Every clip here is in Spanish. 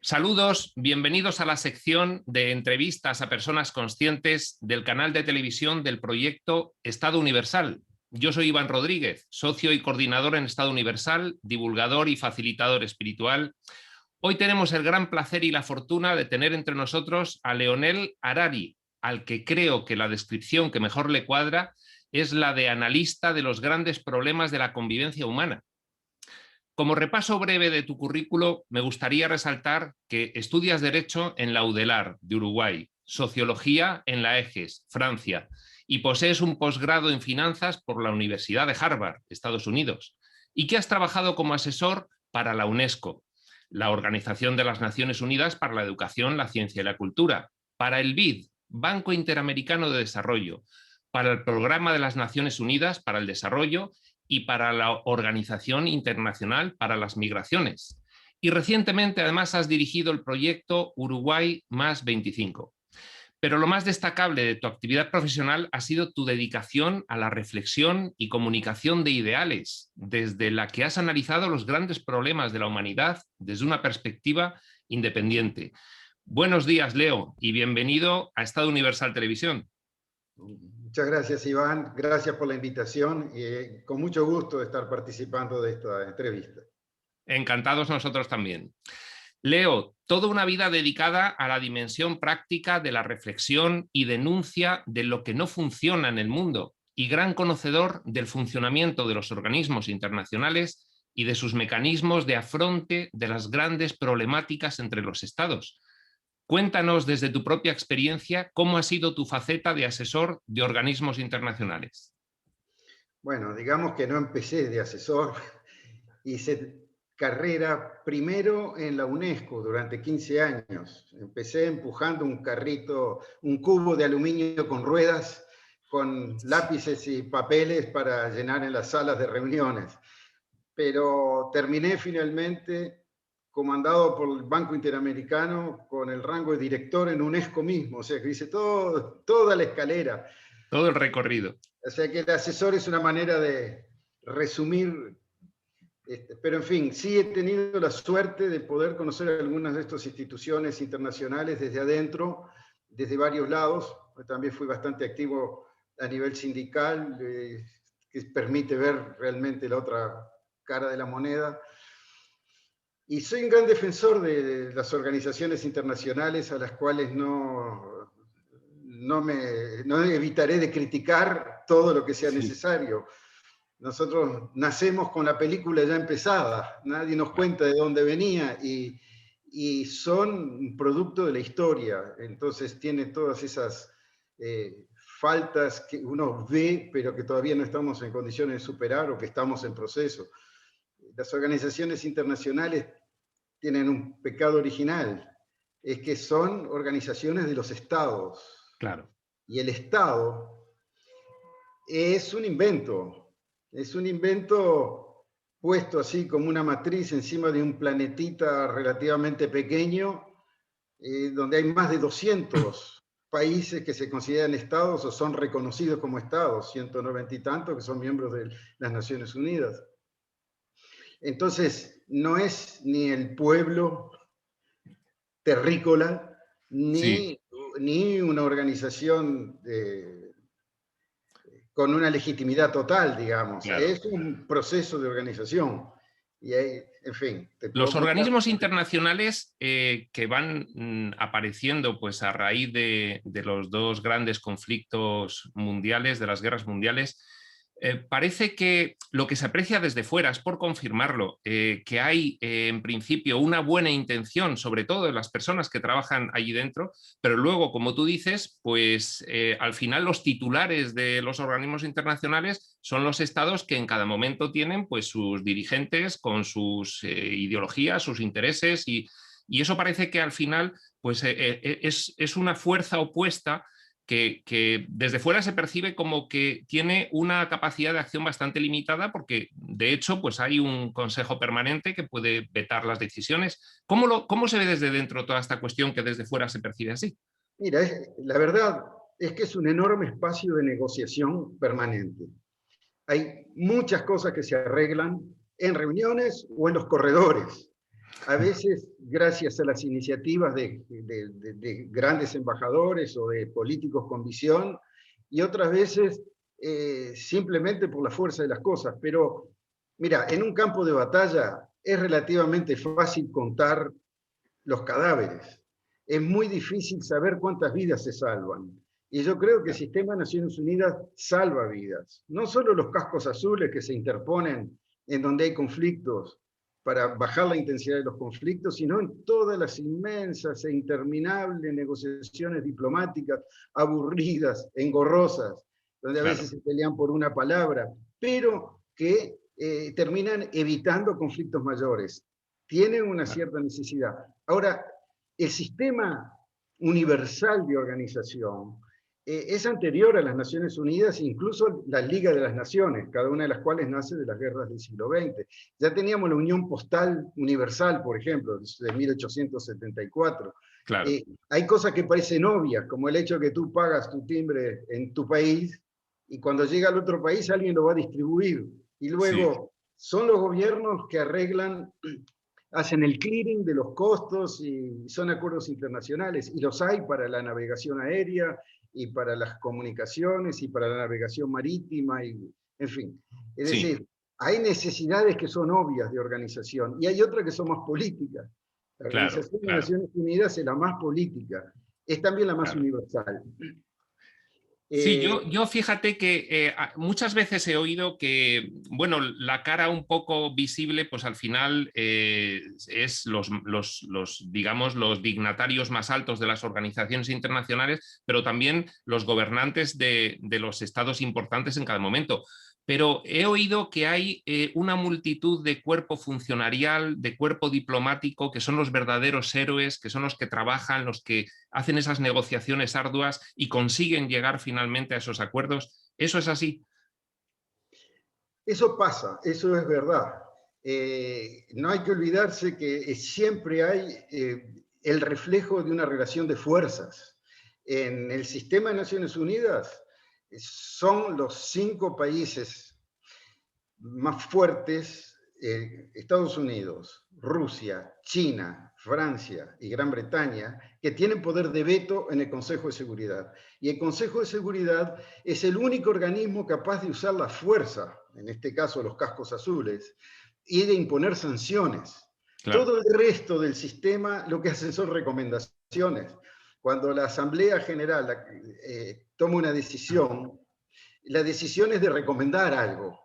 Saludos, bienvenidos a la sección de entrevistas a personas conscientes del canal de televisión del proyecto Estado Universal. Yo soy Iván Rodríguez, socio y coordinador en Estado Universal, divulgador y facilitador espiritual. Hoy tenemos el gran placer y la fortuna de tener entre nosotros a Leonel Harari, al que creo que la descripción que mejor le cuadra es la de analista de los grandes problemas de la convivencia humana. Como repaso breve de tu currículo, me gustaría resaltar que estudias Derecho en la UDELAR de Uruguay, Sociología en la EGES, Francia, y posees un posgrado en Finanzas por la Universidad de Harvard, Estados Unidos, y que has trabajado como asesor para la UNESCO, la Organización de las Naciones Unidas para la Educación, la Ciencia y la Cultura, para el BID, Banco Interamericano de Desarrollo, para el Programa de las Naciones Unidas para el Desarrollo y para la Organización Internacional para las Migraciones. Y recientemente, además, has dirigido el proyecto Uruguay más 25. Pero lo más destacable de tu actividad profesional ha sido tu dedicación a la reflexión y comunicación de ideales, desde la que has analizado los grandes problemas de la humanidad desde una perspectiva independiente. Buenos días, Leo, y bienvenido a Estado Universal Televisión. Muchas gracias, Iván. Gracias por la invitación y con mucho gusto de estar participando de esta entrevista. Encantados nosotros también. Leo, toda una vida dedicada a la dimensión práctica de la reflexión y denuncia de lo que no funciona en el mundo y gran conocedor del funcionamiento de los organismos internacionales y de sus mecanismos de afronte de las grandes problemáticas entre los estados. Cuéntanos desde tu propia experiencia cómo ha sido tu faceta de asesor de organismos internacionales. Bueno, digamos que no empecé de asesor, hice carrera primero en la UNESCO durante 15 años. Empecé empujando un carrito, un cubo de aluminio con ruedas, con lápices y papeles para llenar en las salas de reuniones. Pero terminé finalmente comandado por el Banco Interamericano con el rango de director en UNESCO mismo, o sea que hice toda la escalera. Todo el recorrido. O sea que el asesor es una manera de resumir, pero en fin, sí he tenido la suerte de poder conocer algunas de estas instituciones internacionales desde adentro, desde varios lados. También fui bastante activo a nivel sindical, que permite ver realmente la otra cara de la moneda. Y soy un gran defensor de las organizaciones internacionales a las cuales no evitaré de criticar todo lo que sea necesario. Nosotros nacemos con la película ya empezada, nadie nos cuenta de dónde venía y son un producto de la historia, entonces tiene todas esas faltas que uno ve pero que todavía no estamos en condiciones de superar o que estamos en proceso. Las organizaciones internacionales tienen un pecado original, es que son organizaciones de los estados. Claro. Y el Estado es un invento puesto así como una matriz encima de un planetita relativamente pequeño, donde hay más de 200 países que se consideran estados o son reconocidos como estados, 190 y tantos que son miembros de las Naciones Unidas. Entonces, no es ni el pueblo terrícola, ni una organización con una legitimidad total, digamos. Claro. Es un proceso de organización. Y hay, en fin. Los organismos internacionales que van apareciendo pues, a raíz de los dos grandes conflictos mundiales, de las guerras mundiales, parece que lo que se aprecia desde fuera, es por confirmarlo, que hay en principio una buena intención, sobre todo de las personas que trabajan allí dentro, pero luego, como tú dices, pues al final los titulares de los organismos internacionales son los estados que en cada momento tienen pues, sus dirigentes con sus ideologías, sus intereses y eso parece que al final pues, es una fuerza opuesta que desde fuera se percibe como que tiene una capacidad de acción bastante limitada porque, de hecho, pues hay un consejo permanente que puede vetar las decisiones. ¿Cómo se ve desde dentro toda esta cuestión que desde fuera se percibe así? Mira, la verdad es que es un enorme espacio de negociación permanente. Hay muchas cosas que se arreglan en reuniones o en los corredores. A veces, gracias a las iniciativas de grandes embajadores o de políticos con visión, y otras veces simplemente por la fuerza de las cosas. Pero, mira, en un campo de batalla es relativamente fácil contar los cadáveres. Es muy difícil saber cuántas vidas se salvan. Y yo creo que el sistema de Naciones Unidas salva vidas. No solo los cascos azules que se interponen en donde hay conflictos para bajar la intensidad de los conflictos, sino en todas las inmensas e interminables negociaciones diplomáticas aburridas, engorrosas, donde a veces se pelean por una palabra, pero que terminan evitando conflictos mayores. Tienen una cierta necesidad. Ahora, el sistema universal de organización es anterior a las Naciones Unidas, incluso la Liga de las Naciones, cada una de las cuales nace de las guerras del siglo XX. Ya teníamos la Unión Postal Universal, por ejemplo, de 1874. Claro. Hay cosas que parecen obvias, como el hecho de que tú pagas tu timbre en tu país y cuando llega al otro país alguien lo va a distribuir. Y luego son los gobiernos que arreglan, hacen el clearing de los costos y son acuerdos internacionales. Y los hay para la navegación aérea y para las comunicaciones y para la navegación marítima, y, en fin. Es decir, hay necesidades que son obvias de organización y hay otras que son más políticas. La Organización de Naciones Unidas es la más política, es también la más universal. Sí, yo fíjate que muchas veces he oído que, bueno, la cara un poco visible, pues al final es digamos, los dignatarios más altos de las organizaciones internacionales, pero también los gobernantes de los estados importantes en cada momento. Pero he oído que hay una multitud de cuerpo funcionarial, de cuerpo diplomático, que son los verdaderos héroes, que son los que trabajan, los que hacen esas negociaciones arduas y consiguen llegar finalmente a esos acuerdos. ¿Eso es así? Eso pasa, eso es verdad. No hay que olvidarse que siempre hay el reflejo de una relación de fuerzas. En el sistema de Naciones Unidas son los 5 países más fuertes, Estados Unidos, Rusia, China, Francia y Gran Bretaña, que tienen poder de veto en el Consejo de Seguridad. Y el Consejo de Seguridad es el único organismo capaz de usar la fuerza, en este caso los cascos azules, y de imponer sanciones. Claro. Todo el resto del sistema lo que hacen son recomendaciones. Cuando la Asamblea General toma una decisión, la decisión es de recomendar algo.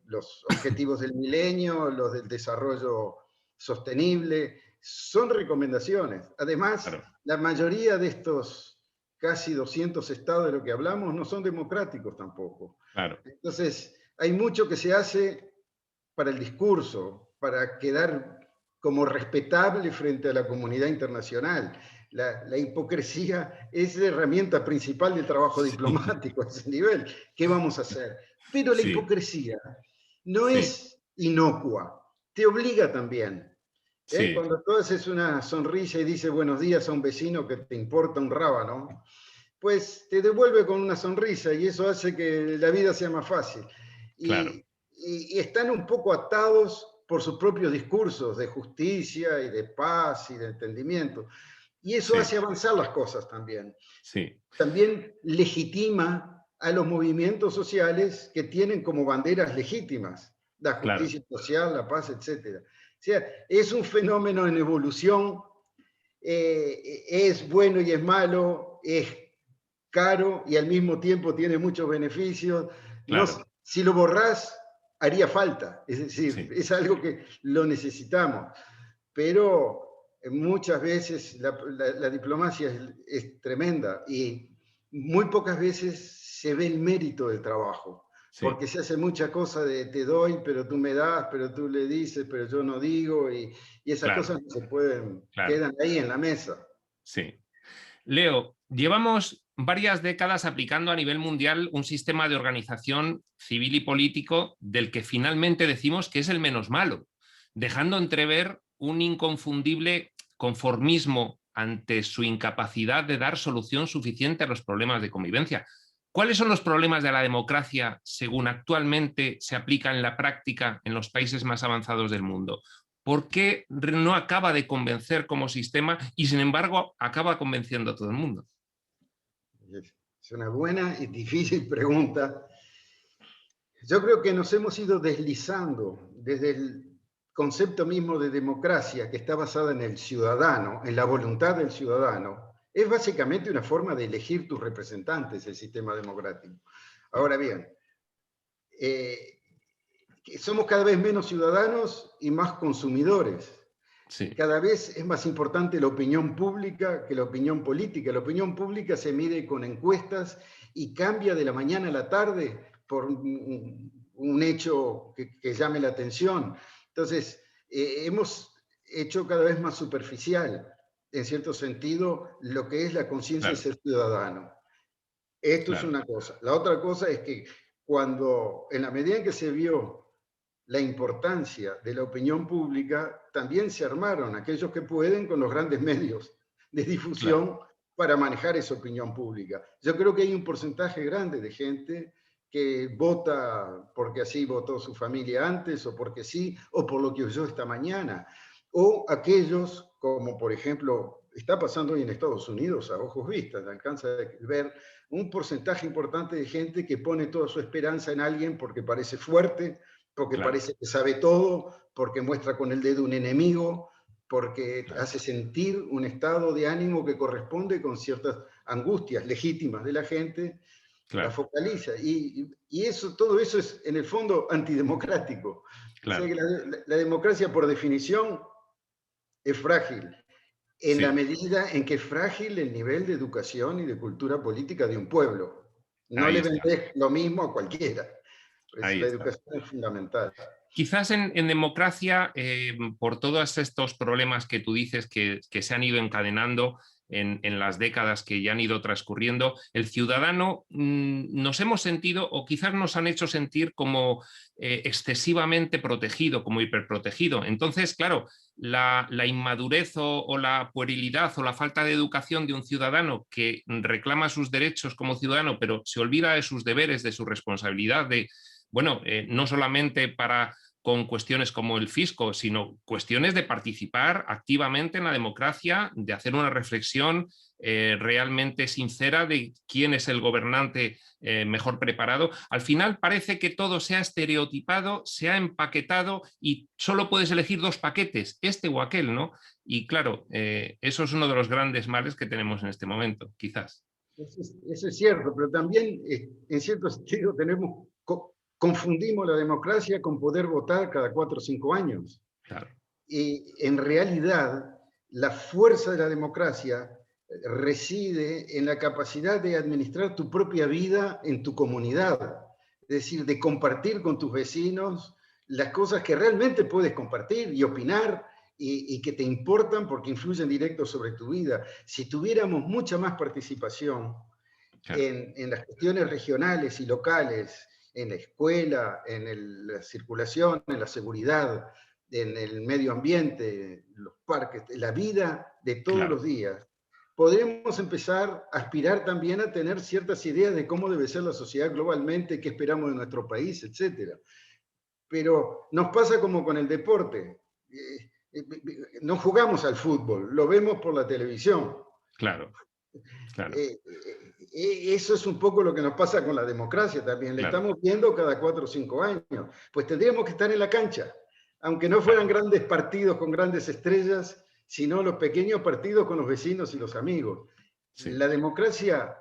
Los objetivos del milenio, los del desarrollo sostenible, son recomendaciones. Además, claro, la mayoría de estos casi 200 estados de lo que hablamos no son democráticos tampoco. Claro. Entonces, hay mucho que se hace para el discurso, para quedar como respetable frente a la comunidad internacional. La hipocresía es la herramienta principal del trabajo diplomático a ese nivel. ¿Qué vamos a hacer? Pero la hipocresía no es inocua, te obliga también. Cuando tú haces una sonrisa y dices buenos días a un vecino que te importa un rábano, pues te devuelve con una sonrisa y eso hace que la vida sea más fácil. Claro. Y están un poco atados por sus propios discursos de justicia y de paz y de entendimiento. Y eso hace avanzar las cosas también. También legitima a los movimientos sociales que tienen como banderas legítimas la justicia social, la paz, etc. O sea, es un fenómeno en evolución, es bueno y es malo, es caro y al mismo tiempo tiene muchos beneficios. Claro. No, si lo borrás, haría falta, es decir, es algo que lo necesitamos, pero muchas veces la diplomacia es tremenda y muy pocas veces se ve el mérito del trabajo, porque se hace mucha cosa de te doy, pero tú me das, pero tú le dices, pero yo no digo, y esas cosas no se pueden, quedan ahí en la mesa. Sí. Leo, llevamos varias décadas aplicando a nivel mundial un sistema de organización civil y político del que finalmente decimos que es el menos malo, dejando entrever un inconfundible conformismo ante su incapacidad de dar solución suficiente a los problemas de convivencia. ¿Cuáles son los problemas de la democracia según actualmente se aplica en la práctica en los países más avanzados del mundo? ¿Por qué no acaba de convencer como sistema y sin embargo acaba convenciendo a todo el mundo? Es una buena y difícil pregunta. Yo creo que nos hemos ido deslizando desde el concepto mismo de democracia, que está basada en el ciudadano, en la voluntad del ciudadano. Es básicamente una forma de elegir tus representantes, el sistema democrático. Ahora bien, somos cada vez menos ciudadanos y más consumidores. Sí. Cada vez es más importante la opinión pública que la opinión política. La opinión pública se mide con encuestas y cambia de la mañana a la tarde por un hecho que llame la atención. Entonces, hemos hecho cada vez más superficial, en cierto sentido, lo que es la conciencia de ser ciudadano. Esto es una cosa. La otra cosa es que cuando, en la medida en que se vio la importancia de la opinión pública, también se armaron aquellos que pueden con los grandes medios de difusión para manejar esa opinión pública. Yo creo que hay un porcentaje grande de gente que vota porque así votó su familia antes, o porque sí, o por lo que oyó esta mañana. O aquellos, como por ejemplo, está pasando hoy en Estados Unidos, a ojos vistas, alcanza a ver un porcentaje importante de gente que pone toda su esperanza en alguien porque parece fuerte, porque parece que sabe todo, porque muestra con el dedo un enemigo, porque hace sentir un estado de ánimo que corresponde con ciertas angustias legítimas de la gente, la focaliza. Y eso, todo eso es, en el fondo, antidemocrático. O sea que la democracia, por definición, es frágil, en la medida en que es frágil el nivel de educación y de cultura política de un pueblo. No le vendés lo mismo a cualquiera. La educación es fundamental. Quizás en democracia, por todos estos problemas que tú dices que se han ido encadenando en las décadas que ya han ido transcurriendo, el ciudadano nos hemos sentido, o quizás nos han hecho sentir como excesivamente protegido, como hiperprotegido. Entonces, claro, la inmadurez o la puerilidad o la falta de educación de un ciudadano que reclama sus derechos como ciudadano, pero se olvida de sus deberes, de su responsabilidad, de bueno, no solamente con cuestiones como el fisco, sino cuestiones de participar activamente en la democracia, de hacer una reflexión realmente sincera de quién es el gobernante mejor preparado. Al final parece que todo se ha estereotipado, se ha empaquetado y solo puedes elegir dos paquetes, este o aquel, ¿no? Y claro, eso es uno de los grandes males que tenemos en este momento, quizás. Eso es cierto, pero también, en cierto sentido, confundimos la democracia con poder votar cada 4 o 5 años. Claro. Y en realidad, la fuerza de la democracia reside en la capacidad de administrar tu propia vida en tu comunidad. Es decir, de compartir con tus vecinos las cosas que realmente puedes compartir y opinar y que te importan porque influyen directo sobre tu vida. Si tuviéramos mucha más participación en las cuestiones regionales y locales, en la escuela, en la circulación, en la seguridad, en el medio ambiente, los parques, la vida de todos los días, podremos empezar a aspirar también a tener ciertas ideas de cómo debe ser la sociedad globalmente, qué esperamos de nuestro país, etc. Pero nos pasa como con el deporte. No jugamos al fútbol, lo vemos por la televisión. Claro. Eso es un poco lo que nos pasa con la democracia también. La estamos viendo cada 4 o 5 años. Pues tendríamos que estar en la cancha, aunque no fueran grandes partidos con grandes estrellas, sino los pequeños partidos con los vecinos y los amigos. La democracia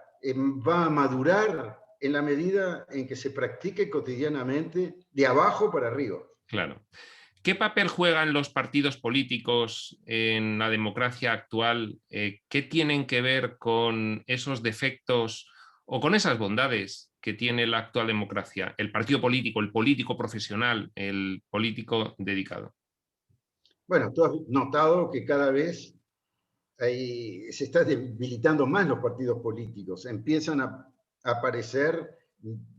va a madurar en la medida en que se practique cotidianamente de abajo para arriba. Claro. ¿Qué papel juegan los partidos políticos en la democracia actual? ¿Qué tienen que ver con esos defectos o con esas bondades que tiene la actual democracia? El partido político, el político profesional, el político dedicado. Bueno, tú has notado que cada vez se está debilitando más los partidos políticos. Empiezan a aparecer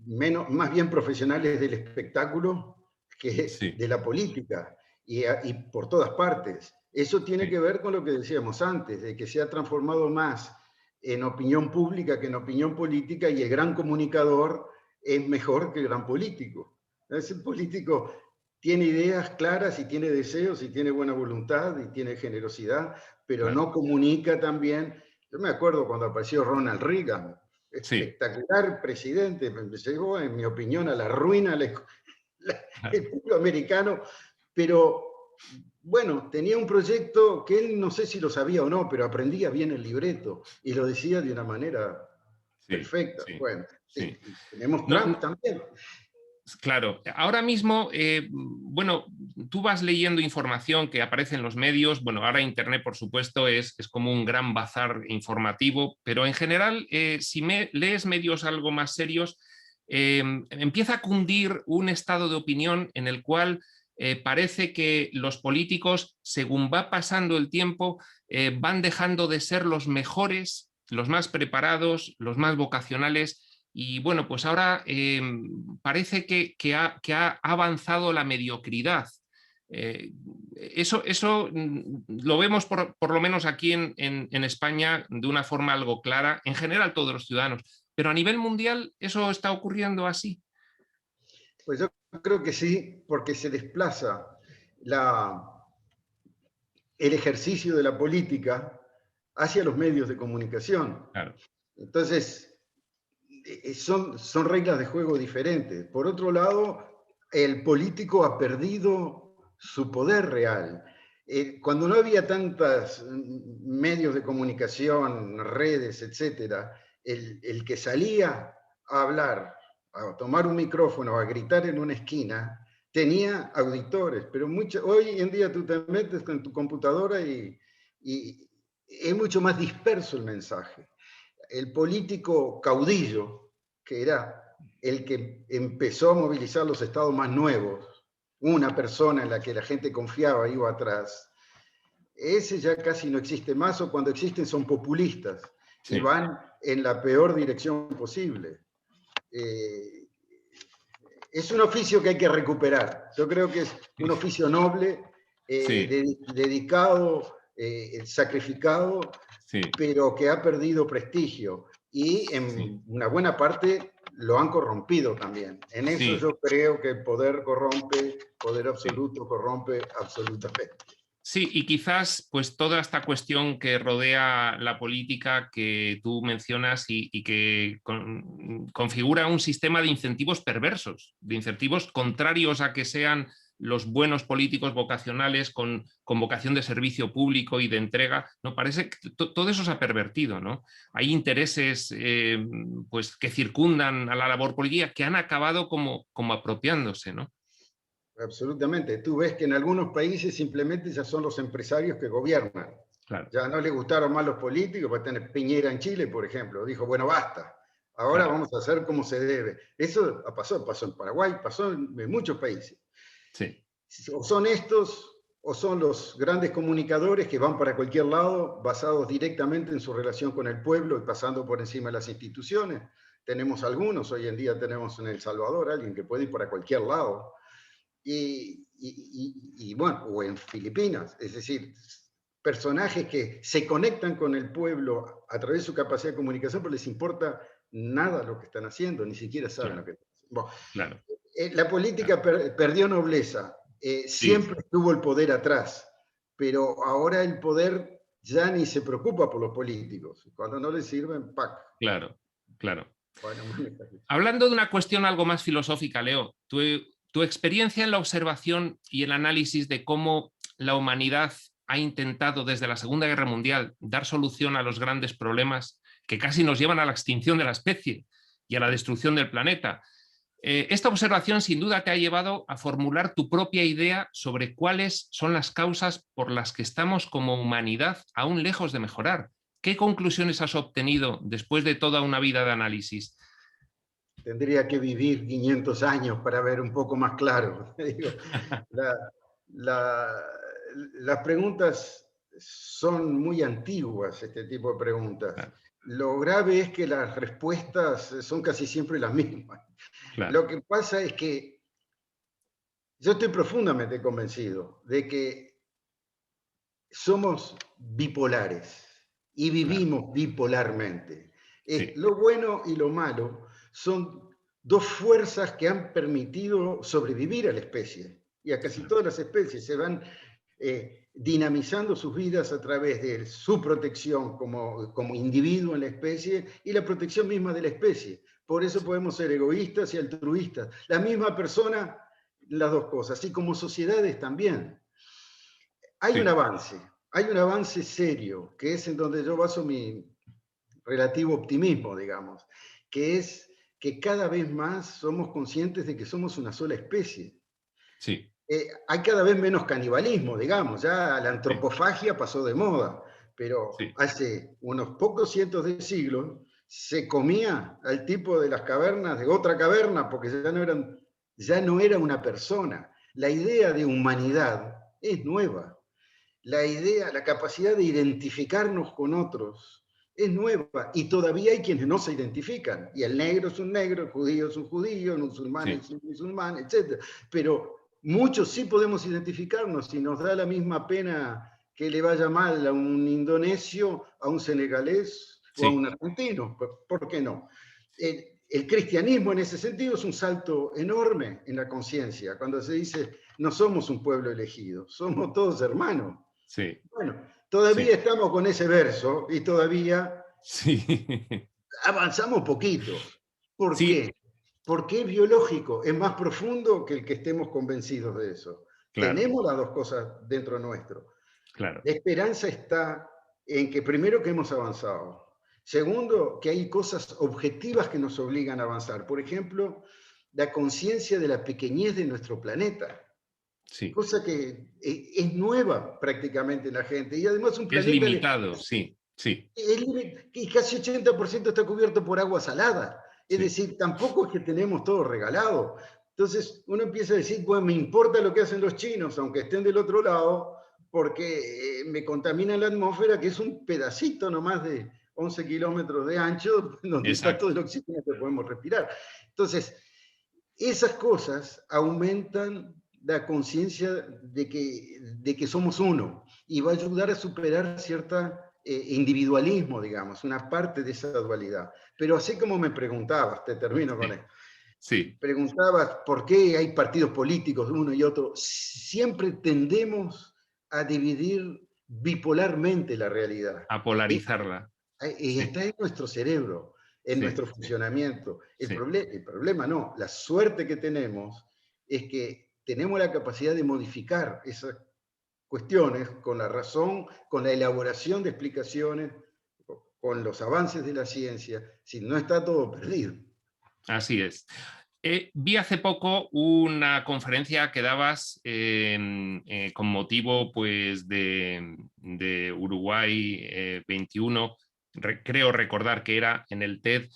más bien profesionales del espectáculo que de la política, y por todas partes. Eso tiene que ver con lo que decíamos antes, de que se ha transformado más en opinión pública que en opinión política, y el gran comunicador es mejor que el gran político. El político tiene ideas claras y tiene deseos y tiene buena voluntad y tiene generosidad, pero claro. no comunica tan bien. Yo me acuerdo cuando apareció Ronald Reagan, Sí, espectacular presidente, me llegó, en mi opinión, a la ruina el pueblo americano, pero bueno, tenía un proyecto que él no sé si lo sabía o no, pero aprendía bien el libreto y lo decía de una manera sí, perfecta. sí, Bueno, sí. y tenemos No, Trump también. claro, ahora mismo, bueno, tú vas leyendo información que aparece en los medios, bueno, ahora Internet, por supuesto, es como un gran bazar informativo, pero en general, si lees medios algo más serios, empieza a cundir un estado de opinión en el cual parece que los políticos, según va pasando el tiempo, van dejando de ser los mejores, los más preparados, los más vocacionales. Y bueno, pues ahora parece que ha avanzado la mediocridad. Eh, eso lo vemos por lo menos aquí en España de una forma algo clara, en general todos los ciudadanos, pero a nivel mundial eso está ocurriendo así. Pues yo creo que sí, porque se desplaza la, el ejercicio de la política hacia los medios de comunicación. Claro, Entonces, son reglas de juego diferentes. Por otro lado, el político ha perdido su poder real. Cuando no había tantos medios de comunicación, redes, etcétera, el que salía a hablar, a tomar un micrófono, a gritar en una esquina, tenía auditores, pero hoy en día tú te metes en tu computadora y es mucho más disperso el mensaje. El político caudillo, que era el que empezó a movilizar los estados más nuevos, una persona en la que la gente confiaba iba atrás, ese ya casi no existe más, o cuando existen son populistas y sí, van en la peor dirección posible. Eh, es un oficio que hay que recuperar. Yo creo que es un oficio noble, sí, dedicado, sacrificado, sí, pero que ha perdido prestigio y sí, en una buena parte lo han corrompido también. En eso sí, yo creo que el poder corrompe, poder sí. absoluto corrompe absolutamente. Sí, y quizás pues toda esta cuestión que rodea la política que tú mencionas y que configura un sistema de incentivos perversos, de incentivos contrarios a que sean los buenos políticos vocacionales con vocación de servicio público y de entrega, ¿no? Parece que todo eso se ha pervertido, ¿no? Hay intereses pues, que circundan a la labor política que han acabado como apropiándose, ¿no? Absolutamente. Tú ves que en algunos países simplemente ya son los empresarios que gobiernan. Claro, Ya no le gustaron más los políticos, para tener Piñera en Chile, por ejemplo. Dijo, bueno, basta. Ahora claro, vamos a hacer como se debe. Eso pasó en Paraguay, pasó en muchos países. sí, O son estos o son los grandes comunicadores que van para cualquier lado basados directamente en su relación con el pueblo y pasando por encima de las instituciones. Tenemos algunos, hoy en día tenemos en El Salvador alguien que puede ir para cualquier lado. Y bueno, o en Filipinas, es decir, personajes que se conectan con el pueblo a través de su capacidad de comunicación, pero les importa nada lo que están haciendo, ni siquiera saben lo claro, que están haciendo. Bueno, claro, la política claro. perdió nobleza, Sí, siempre tuvo el poder atrás, pero ahora el poder ya ni se preocupa por los políticos. Cuando no les sirven, ¡pac! claro, claro. Bueno, Hablando de una cuestión algo más filosófica, Leo, tu experiencia en la observación y el análisis de cómo la humanidad ha intentado desde la Segunda Guerra Mundial dar solución a los grandes problemas que casi nos llevan a la extinción de la especie y a la destrucción del planeta. Esta observación sin duda te ha llevado a formular tu propia idea sobre cuáles son las causas por las que estamos como humanidad aún lejos de mejorar. ¿Qué conclusiones has obtenido después de toda una vida de análisis? tendría que vivir 500 años para ver un poco más claro. Digo, la, la, las preguntas son muy antiguas, este tipo de preguntas. Claro, Lo grave es que las respuestas son casi siempre las mismas. claro, Lo que pasa es que yo estoy profundamente convencido de que somos bipolares y claro, vivimos bipolarmente. sí, Lo bueno y lo malo son dos fuerzas que han permitido sobrevivir a la especie. y a casi todas las especies. Se van dinamizando sus vidas a través de su protección como individuo en la especie y la protección misma de la especie. Por eso podemos ser egoístas y altruistas. La misma persona, las dos cosas, y como sociedades también. Hay un avance serio, que es en donde yo baso mi relativo optimismo, digamos, que es que cada vez más somos conscientes de que somos una sola especie. Sí. Hay cada vez menos canibalismo, digamos, ya la antropofagia pasó de moda, pero hace unos pocos cientos de siglos se comía al tipo de las cavernas de otra caverna porque ya no era una persona. La idea de humanidad es nueva. La capacidad de identificarnos con otros es nueva y todavía hay quienes no se identifican. Y el negro es un negro, el judío es un judío, el musulmán es un musulmán, etc. Pero muchos sí podemos identificarnos y nos da la misma pena que le vaya mal a un indonesio, a un senegalés o a un argentino. ¿Por qué no? El cristianismo en ese sentido es un salto enorme en la conciencia, cuando se dice no somos un pueblo elegido, somos todos hermanos. Sí. Bueno, todavía estamos con ese verso y todavía Sí. avanzamos poquito. ¿Por qué? Porque es biológico, es más profundo que el que estemos convencidos de eso. Claro. Tenemos las dos cosas dentro nuestro. Claro. La esperanza está en que primero que hemos avanzado. Segundo, que hay cosas objetivas que nos obligan a avanzar. Por ejemplo, la conciencia de la pequeñez de nuestro planeta. Sí. Cosa que es nueva prácticamente en la gente. Y además un planeta... Es limitado, sí. Y casi 80% está cubierto por agua salada. Es decir, tampoco es que tenemos todo regalado. Entonces uno empieza a decir, bueno, me importa lo que hacen los chinos, aunque estén del otro lado, porque me contaminan la atmósfera, que es un pedacito nomás de 11 kilómetros de ancho, donde está todo el oxígeno que podemos respirar. Entonces, esas cosas aumentan la conciencia de que somos uno y va a ayudar a superar cierta individualismo, digamos, una parte de esa dualidad. Pero así como me preguntabas, te termino con esto. Preguntabas por qué hay partidos políticos, uno y otro. Siempre tendemos a dividir bipolarmente la realidad. A polarizarla. Y está en nuestro cerebro, en nuestro funcionamiento. El problema no, la suerte que tenemos es que tenemos la capacidad de modificar esas cuestiones con la razón, con la elaboración de explicaciones, con los avances de la ciencia, si no está todo perdido. Así es. Vi hace poco una conferencia que dabas con motivo pues, de Uruguay 21, creo recordar que era en el TED,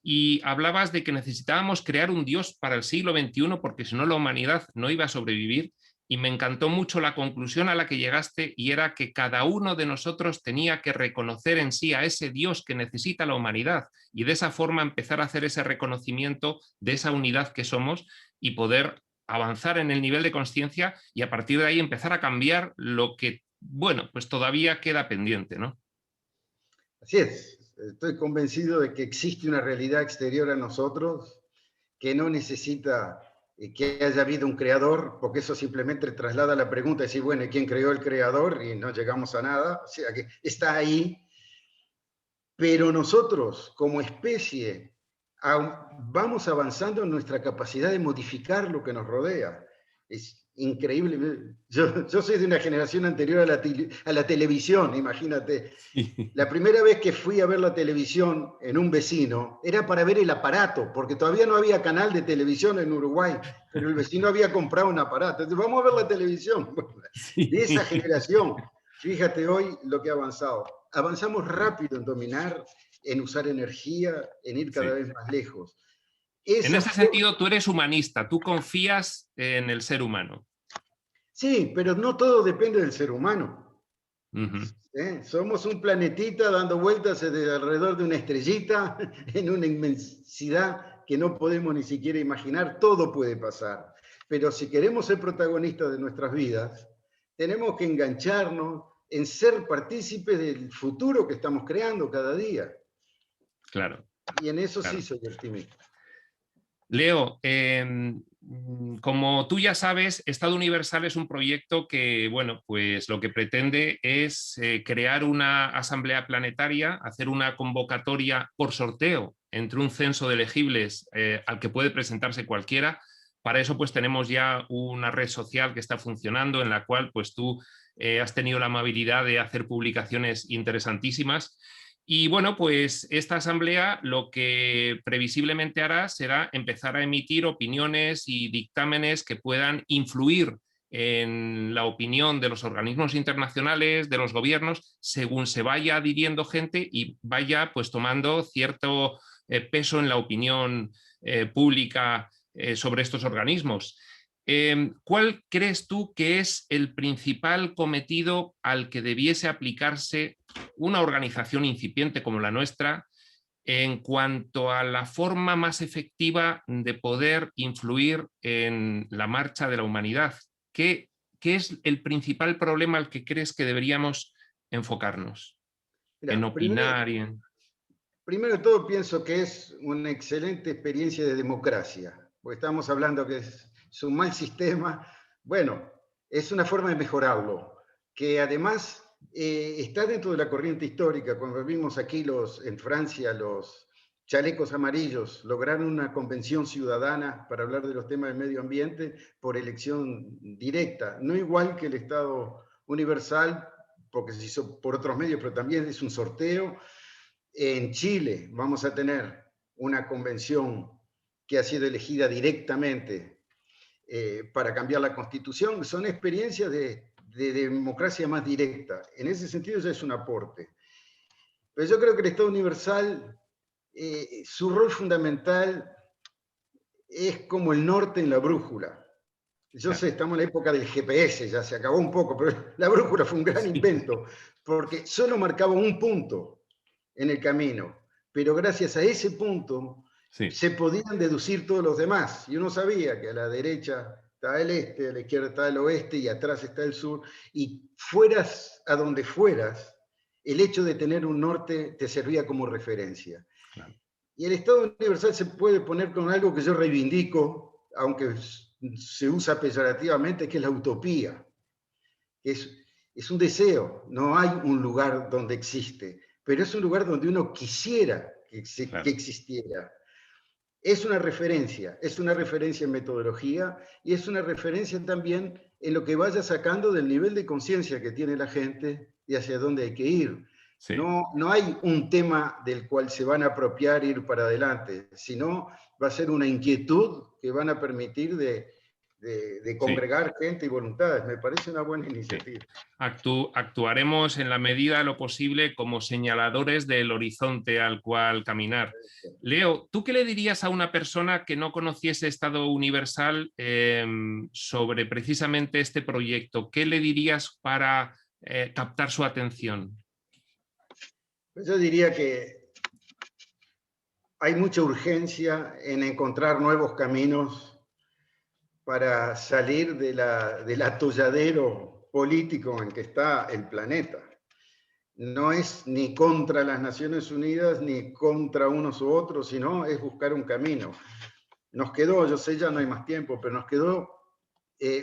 y hablabas de que necesitábamos crear un Dios para el siglo XXI porque si no la humanidad no iba a sobrevivir. Y me encantó mucho la conclusión a la que llegaste y era que cada uno de nosotros tenía que reconocer en sí a ese Dios que necesita la humanidad y de esa forma empezar a hacer ese reconocimiento de esa unidad que somos y poder avanzar en el nivel de conciencia y a partir de ahí empezar a cambiar lo que, bueno, pues todavía queda pendiente, ¿no? Así es. Estoy convencido de que existe una realidad exterior a nosotros que no necesita que haya habido un creador, porque eso simplemente traslada la pregunta de decir, bueno, ¿quién creó el creador? Y no llegamos a nada. O sea, que está ahí. Pero nosotros, como especie, vamos avanzando en nuestra capacidad de modificar lo que nos rodea. Es increíble. Yo soy de una generación anterior a la televisión, imagínate. La primera vez que fui a ver la televisión en un vecino era para ver el aparato, porque todavía no había canal de televisión en Uruguay, pero el vecino había comprado un aparato. Entonces, vamos a ver la televisión. De esa generación, fíjate hoy lo que ha avanzado. Avanzamos rápido en dominar, en usar energía, en ir cada vez más lejos. En ese sentido, tú eres humanista, tú confías en el ser humano. Sí, pero no todo depende del ser humano. Somos un planetita dando vueltas alrededor de una estrellita en una inmensidad que no podemos ni siquiera imaginar. Todo puede pasar. Pero si queremos ser protagonistas de nuestras vidas, tenemos que engancharnos en ser partícipes del futuro que estamos creando cada día. Claro. Y en eso sí soy optimista. Leo, Como tú ya sabes, Estado Universal es un proyecto que, bueno, pues lo que pretende es crear una asamblea planetaria, hacer una convocatoria por sorteo entre un censo de elegibles al que puede presentarse cualquiera. Para eso, pues tenemos ya una red social que está funcionando, en la cual pues tú has tenido la amabilidad de hacer publicaciones interesantísimas. Y bueno, pues esta asamblea lo que previsiblemente hará será empezar a emitir opiniones y dictámenes que puedan influir en la opinión de los organismos internacionales, de los gobiernos, según se vaya adhiriendo gente y vaya pues tomando cierto peso en la opinión pública sobre estos organismos. ¿Cuál crees tú que es el principal cometido al que debiese aplicarse una organización incipiente como la nuestra en cuanto a la forma más efectiva de poder influir en la marcha de la humanidad? ¿Qué es el principal problema al que crees que deberíamos enfocarnos? En Mira, opinar y en... primero de todo pienso que es una excelente experiencia de democracia, porque estamos hablando que es un mal sistema. Bueno, es una forma de mejorarlo, que además está dentro de la corriente histórica. Cuando vimos aquí en Francia los chalecos amarillos lograron una convención ciudadana para hablar de los temas del medio ambiente por elección directa, no igual que el Estado Universal, porque se hizo por otros medios, pero también es un sorteo. En Chile vamos a tener una convención que ha sido elegida directamente para cambiar la constitución. Son experiencias de democracia más directa. En ese sentido ya es un aporte. Pero yo creo que el Estado Universal, su rol fundamental es como el norte en la brújula. Yo sé, estamos en la época del GPS, ya se acabó un poco, pero la brújula fue un gran invento, porque solo marcaba un punto en el camino, pero gracias a ese punto se podían deducir todos los demás, y uno sabía que a la derecha está el este, a la izquierda está el oeste, y atrás está el sur, y fueras a donde fueras, el hecho de tener un norte te servía como referencia. Claro. Y el Estado Universal se puede poner con algo que yo reivindico, aunque se usa peyorativamente, que es la utopía. Es un deseo, no hay un lugar donde existe, pero es un lugar donde uno quisiera que existiera. Es una referencia en metodología y es una referencia también en lo que vaya sacando del nivel de conciencia que tiene la gente y hacia dónde hay que ir. Sí. No hay un tema del cual se van a apropiar e ir para adelante, sino va a ser una inquietud que van a permitir de congregar gente y voluntades. Me parece una buena iniciativa. Sí. Actuaremos en la medida de lo posible como señaladores del horizonte al cual caminar. Leo, ¿tú qué le dirías a una persona que no conociese Estado Universal sobre precisamente este proyecto? ¿Qué le dirías para captar su atención? Pues yo diría que hay mucha urgencia en encontrar nuevos caminos para salir del atolladero político en que está el planeta. No es ni contra las Naciones Unidas ni contra unos u otros, sino es buscar un camino. Nos quedó, yo sé, ya no hay más tiempo, pero nos quedó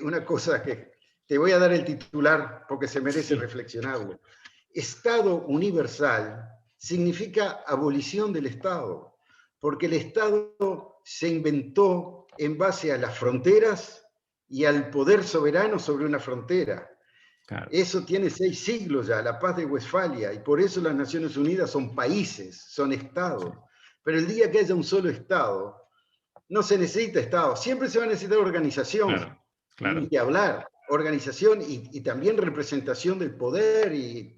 una cosa que te voy a dar el titular porque se merece reflexionarlo. Estado Universal significa abolición del Estado, porque el Estado se inventó en base a las fronteras y al poder soberano sobre una frontera. Claro. Eso tiene 6 siglos ya, la paz de Westfalia, y por eso las Naciones Unidas son países, son estados. Pero el día que haya un solo estado, no se necesita estado, siempre se va a necesitar organización, claro. Ni que hablar, organización y también representación del poder, y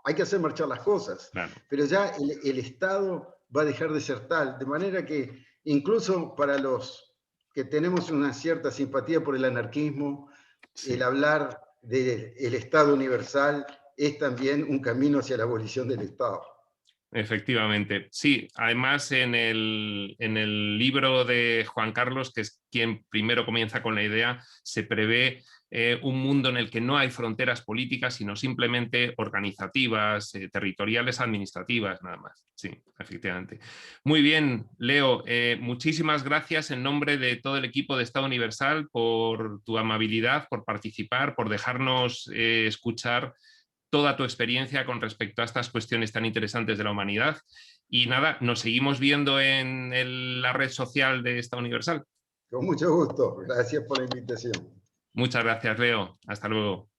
hay que hacer marchar las cosas. Claro. Pero ya el Estado va a dejar de ser tal, de manera que incluso para los que tenemos una cierta simpatía por el anarquismo, el hablar del Estado Universal es también un camino hacia la abolición del Estado. Efectivamente, sí. Además, en el libro de Juan Carlos, que es quien primero comienza con la idea, se prevé un mundo en el que no hay fronteras políticas, sino simplemente organizativas, territoriales, administrativas, nada más. Sí, efectivamente. Muy bien, Leo, muchísimas gracias en nombre de todo el equipo de Estado Universal por tu amabilidad, por participar, por dejarnos escuchar toda tu experiencia con respecto a estas cuestiones tan interesantes de la humanidad. Y nada, nos seguimos viendo en la red social de Estado Universal. Con mucho gusto. Gracias por la invitación. Muchas gracias, Leo. Hasta luego.